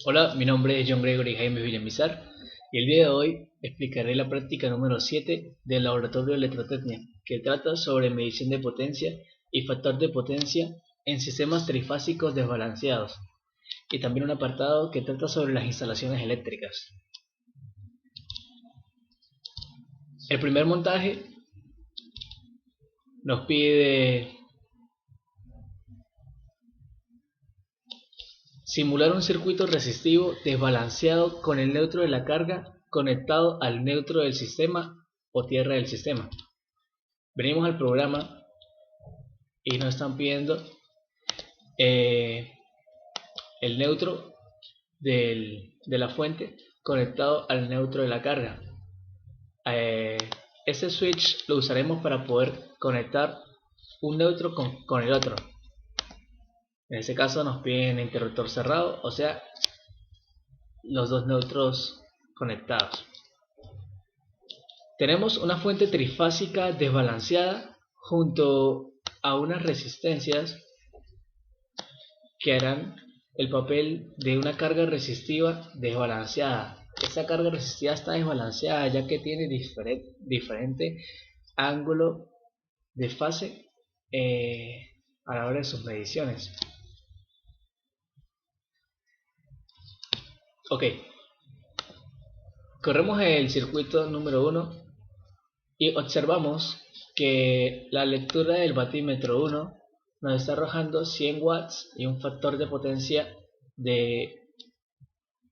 Hola, mi nombre es John Gregory Jaime Villamizar y el día de hoy explicaré la práctica número 7 del Laboratorio de Electrotecnia, que trata sobre medición de potencia y factor de potencia en sistemas trifásicos desbalanceados, y también un apartado que trata sobre las instalaciones eléctricas. El primer montaje nos pide simular un circuito resistivo desbalanceado con el neutro de la carga conectado al neutro del sistema o tierra del sistema. Venimos al programa y nos están pidiendo el neutro de la fuente conectado al neutro de la carga. Ese switch lo usaremos para poder conectar un neutro con el otro. En este caso nos piden interruptor cerrado, o sea, los dos neutros conectados. Tenemos una fuente trifásica desbalanceada junto a unas resistencias que harán el papel de una carga resistiva desbalanceada. Esta carga resistiva está desbalanceada ya que tiene diferente ángulo de fase a la hora de sus mediciones. Ok, corremos el circuito número 1 y observamos que la lectura del batímetro 1 nos está arrojando 100 watts y un factor de potencia de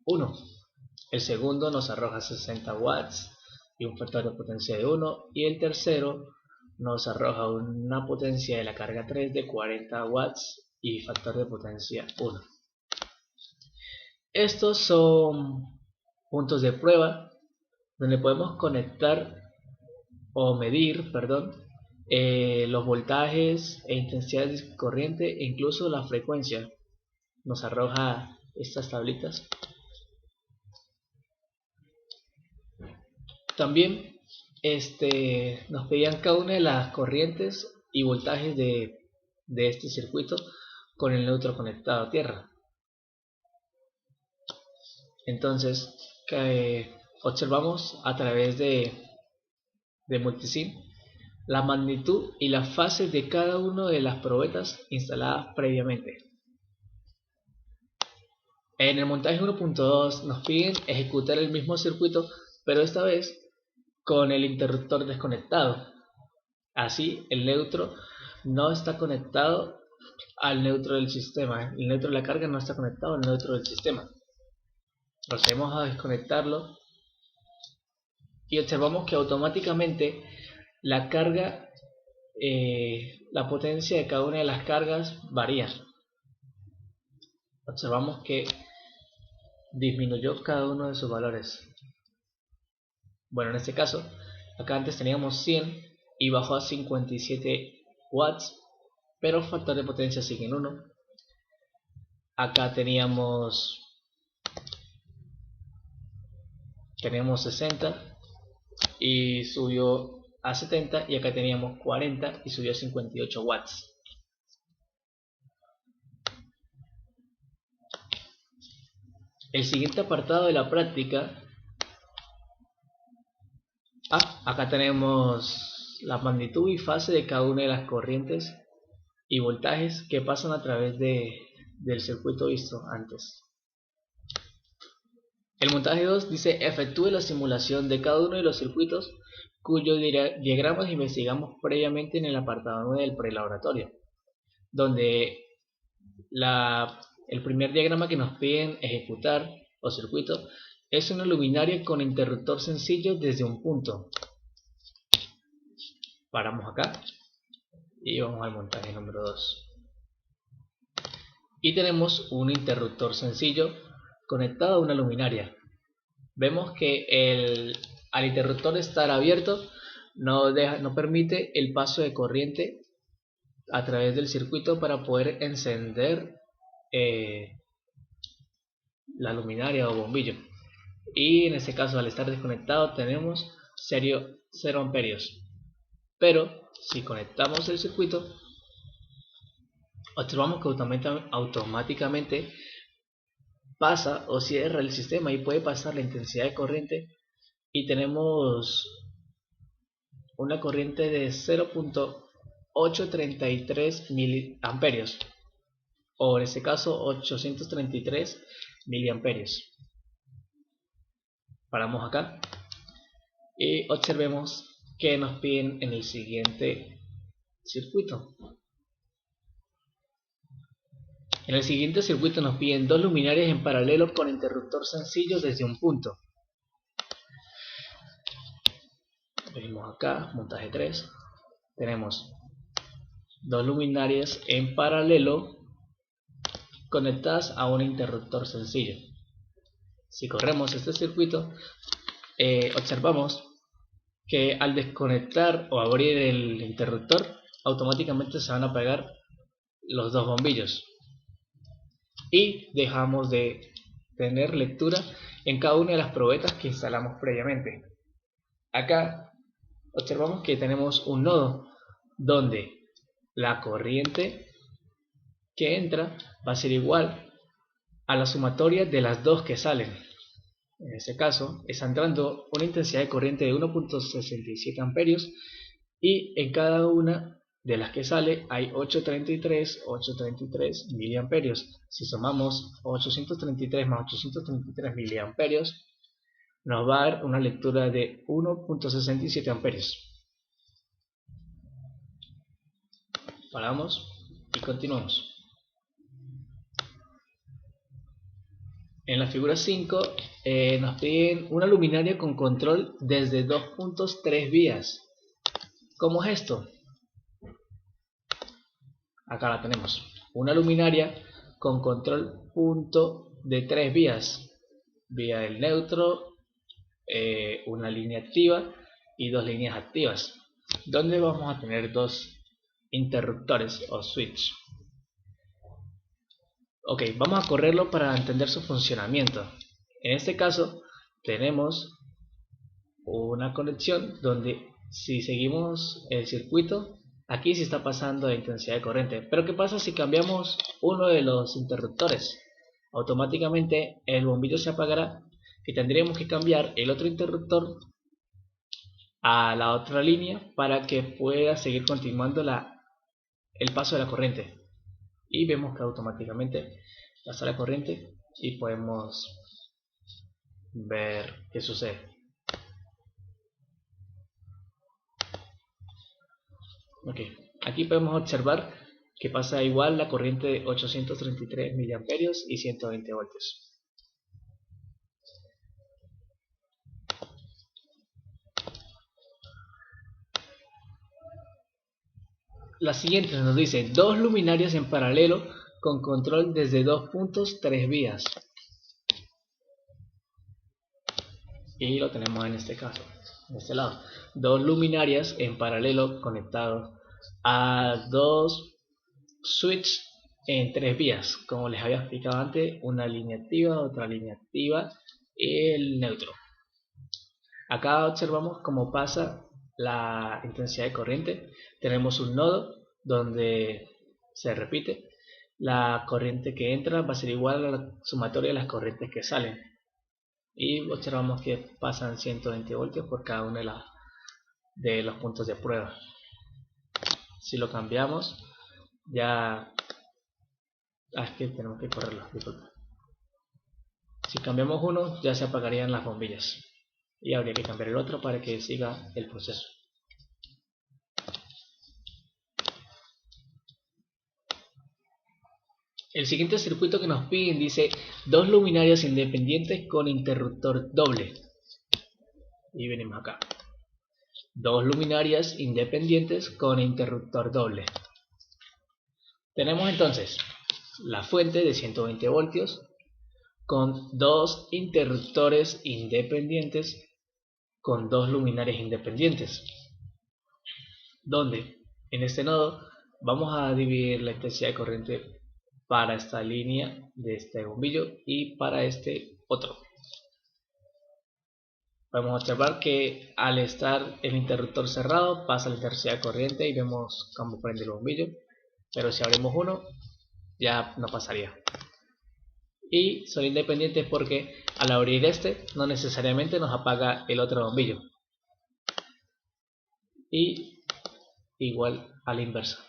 1. El segundo nos arroja 60 watts y un factor de potencia de 1, y el tercero nos arroja una potencia de la carga 3 de 40 watts y factor de potencia 1. Estos son puntos de prueba donde podemos conectar o medir, los voltajes e intensidades de corriente e incluso la frecuencia. Nos arroja estas tablitas. También nos pedían cada una de las corrientes y voltajes de este circuito con el neutro conectado a tierra. Entonces observamos a través de multisim la magnitud y la fase de cada una de las probetas instaladas previamente. En el montaje 1.2 nos piden ejecutar el mismo circuito, pero esta vez con el interruptor desconectado. Así el neutro no está conectado al neutro del sistema. El neutro de la carga no está conectado al neutro del sistema. Procedemos a desconectarlo y observamos que automáticamente la carga, la potencia de cada una de las cargas varía. Observamos que disminuyó cada uno de sus valores. Bueno, en este caso, acá antes teníamos 100 y bajó a 57 watts, pero factor de potencia sigue en 1. Acá teníamos 60 y subió a 70, y acá teníamos 40 y subió a 58 watts. El siguiente apartado de la práctica, acá tenemos la magnitud y fase de cada una de las corrientes y voltajes que pasan a través del circuito visto antes. El montaje 2 dice: efectúe la simulación de cada uno de los circuitos cuyos diagramas investigamos previamente en el apartado 9 del prelaboratorio, donde el primer diagrama que nos piden ejecutar o circuito es una luminaria con interruptor sencillo desde un punto. Paramos acá y vamos al montaje número 2. Y tenemos un interruptor sencillo conectado a una luminaria. Vemos que al interruptor estar abierto no permite el paso de corriente a través del circuito para poder encender la luminaria o bombillo, y en este caso al estar desconectado tenemos 0 amperios. Pero si conectamos el circuito, observamos que automáticamente pasa o cierra el sistema y puede pasar la intensidad de corriente, y tenemos una corriente de 0.833 miliamperios, o en este caso 833 miliamperios. Paramos acá y observemos que nos piden en el siguiente circuito. En el siguiente circuito nos piden dos luminarias en paralelo con interruptor sencillo desde un punto. Venimos acá, montaje 3. Tenemos dos luminarias en paralelo conectadas a un interruptor sencillo. Si corremos este circuito, observamos que al desconectar o abrir el interruptor, automáticamente se van a apagar los dos bombillos y dejamos de tener lectura en cada una de las probetas que instalamos previamente. Acá observamos que tenemos un nodo donde la corriente que entra va a ser igual a la sumatoria de las dos que salen. En este caso está entrando una intensidad de corriente de 1.67 amperios y en cada una de las que sale hay 833 miliamperios. Si sumamos 833 más 833 miliamperios, nos va a dar una lectura de 1.67 amperios. Paramos y continuamos. En la figura 5 nos piden una luminaria con control desde 2 puntos 3 vías. ¿Cómo es esto? Acá la tenemos. Una luminaria con control punto de 3 vías. Vía del neutro, una línea activa y dos líneas activas. Donde vamos a tener dos interruptores o switch. Ok, vamos a correrlo para entender su funcionamiento. En este caso tenemos una conexión donde si seguimos el circuito, aquí sí está pasando la intensidad de corriente. Pero ¿qué pasa si cambiamos uno de los interruptores? Automáticamente el bombillo se apagará y tendríamos que cambiar el otro interruptor a la otra línea para que pueda seguir continuando el paso de la corriente. Y vemos que automáticamente pasa la corriente y podemos ver qué sucede. Ok, aquí podemos observar que pasa igual la corriente de 833 miliamperios y 120 voltios. La siguiente nos dice dos luminarias en paralelo con control desde 2 puntos 3 vías. Y lo tenemos en este caso, en este lado. Dos luminarias en paralelo conectados a dos switch en 3 vías. Como les había explicado antes, una línea activa, otra línea activa y el neutro. Acá observamos cómo pasa la intensidad de corriente. Tenemos un nodo donde se repite. La corriente que entra va a ser igual a la sumatoria de las corrientes que salen. Y observamos que pasan 120 voltios por cada uno de los puntos de prueba. Si lo cambiamos, ya... es que tenemos que correrlo, disculpa. Si cambiamos uno, ya se apagarían las bombillas. Y habría que cambiar el otro para que siga el proceso. El siguiente circuito que nos piden dice dos luminarias independientes con interruptor doble. Y venimos acá. Dos luminarias independientes con interruptor doble. Tenemos entonces la fuente de 120 voltios con dos interruptores independientes con dos luminarias independientes, donde en este nodo vamos a dividir la intensidad de corriente para esta línea de este bombillo y para este otro. Podemos observar que al estar el interruptor cerrado pasa la intensidad de corriente y vemos cómo prende el bombillo, pero si abrimos uno ya no pasaría. y son independientes porque al abrir este no necesariamente nos apaga el otro bombillo, y igual a la inversa.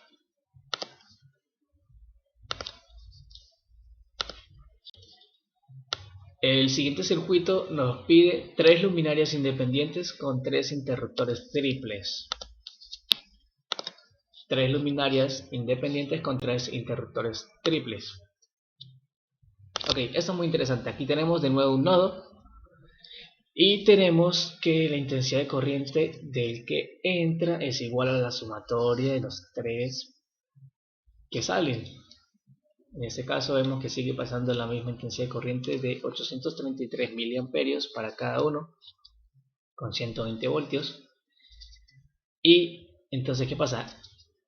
El siguiente circuito nos pide 3 luminarias independientes con 3 interruptores triples. 3 luminarias independientes con 3 interruptores triples. Ok, esto es muy interesante. Aquí tenemos de nuevo un nodo y tenemos que la intensidad de corriente del que entra es igual a la sumatoria de los 3 que salen. En este caso vemos que sigue pasando la misma intensidad de corriente de 833 miliamperios para cada uno con 120 voltios. Y entonces, ¿qué pasa?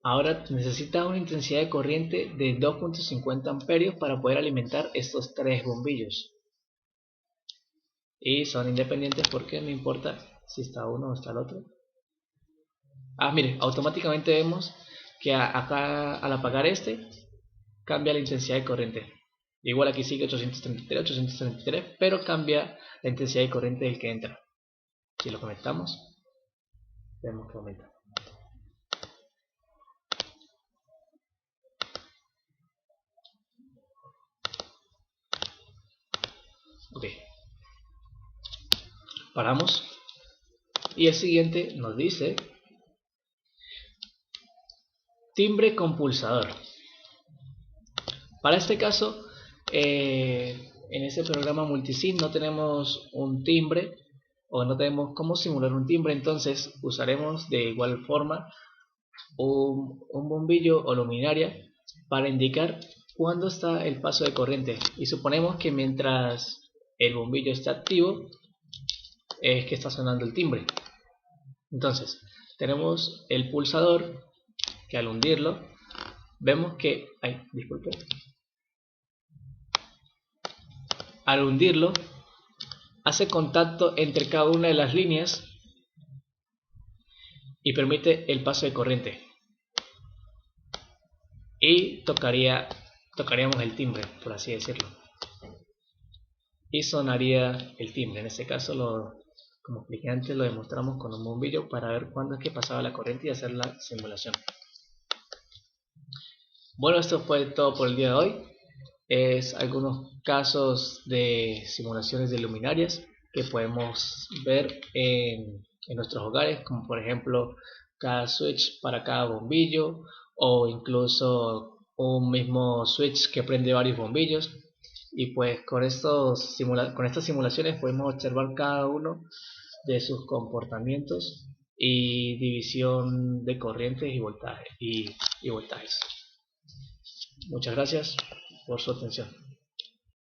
Ahora necesita una intensidad de corriente de 2.50 amperios para poder alimentar estos 3 bombillos. Y son independientes porque no importa si está uno o está el otro. Mire, automáticamente vemos que acá al apagar este cambia la intensidad de corriente. Igual aquí sigue 833, pero cambia la intensidad de corriente del que entra. Si lo conectamos, vemos que aumenta. Ok, paramos y el siguiente nos dice timbre con pulsador. Para este caso, en este programa multisim no tenemos un timbre o no tenemos cómo simular un timbre, entonces usaremos de igual forma un bombillo o luminaria para indicar cuándo está el paso de corriente, y suponemos que mientras el bombillo está activo es que está sonando el timbre. Entonces tenemos el pulsador que al hundirlo vemos que al hundirlo hace contacto entre cada una de las líneas y permite el paso de corriente, y tocaríamos el timbre, por así decirlo, y sonaría el timbre. En este caso, como expliqué antes, lo demostramos con un bombillo para ver cuándo es que pasaba la corriente y hacer la simulación. Bueno, esto fue todo por el día de hoy. Es algunos casos de simulaciones de luminarias que podemos ver en nuestros hogares, como por ejemplo cada switch para cada bombillo, o incluso un mismo switch que prende varios bombillos. Y pues con estas simulaciones podemos observar cada uno de sus comportamientos y división de corrientes y voltajes. Muchas gracias por su atención.